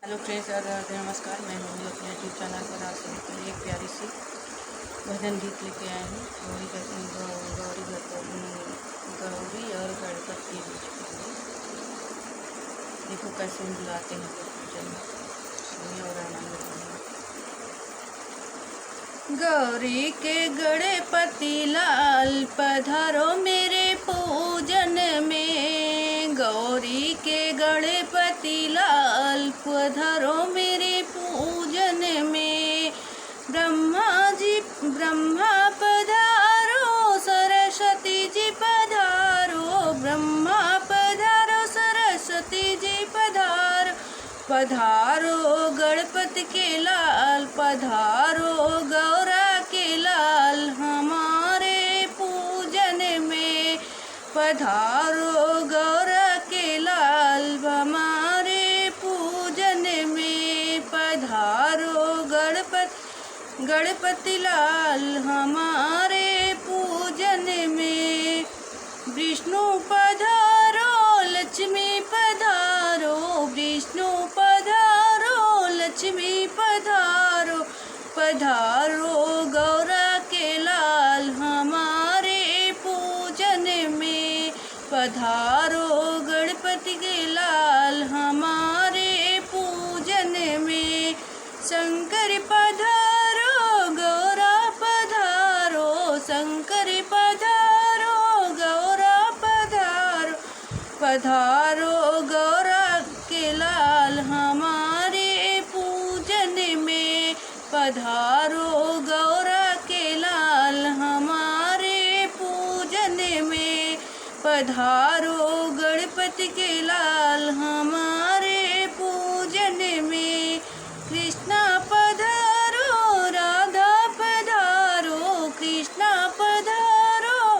Hello friends, नमस्कार। मैं हूँ अपने यूट्यूब चैनल पर आप सभी के लिए एक प्यारी सी भजन गीत लेके आए हैं। गौरी और गणपति के बीच में देखो कैसे हम बुलाते हैं पूजन में। सुनिए और आनंद लीजिए। गौरी के गणपति लाल पधारो मेरे पूजन में। गौरी के गणपति लाल पधारो मेरे पूजन में। ब्रह्मा पधारो, सरस्वती जी पधारो। ब्रह्मा पधारो, सरस्वती जी पधारो। पधारो गणपति के लाल, पधारो गौरा के लाल हमारे पूजन में। पधारो गौरा के लाल हमारे पूजन में। पधारो गणपति लाल हमारे पूजन में। विष्णु पधारो, लक्ष्मी पधारो। विष्णु पधारो, लक्ष्मी पधारो। पधारो गौरा के लाल हमारे पूजन में। पधारो गणपति के लाल हमारे पूजन में। शंकर पधारो, गौरा पधारो। शंकर पधारो, गौरा पधारो। पधारो गौरा के लाल हमारे पूजन में। पधारो गौरा के लाल हमारे पूजन में। पधारो गणपति के लाल हमारे पूजन में। कृष्णा पधारो, राधा पधारो। कृष्णा पधारो,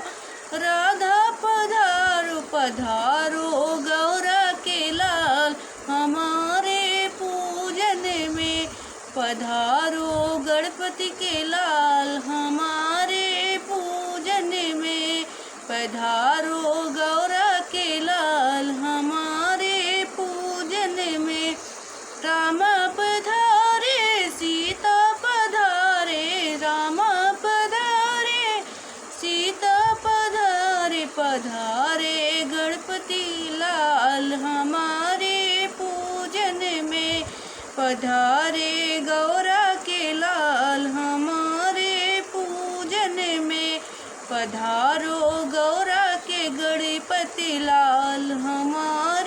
राधा पधारो। पधारो गौरा के लाल हमारे पूजन में। पधारो गणपति के लाल हमारे पूजन में। पधारो गौरा के लाल हमारे पूजन में। राम पधारे, सीता पधारे। राम पधारे, सीता पधारे। पधारे गणपति लाल हमारे पूजन में। पधारे गौरा के लाल हमारे पूजन में। पधारो गौरा के गणपति लाल हमारे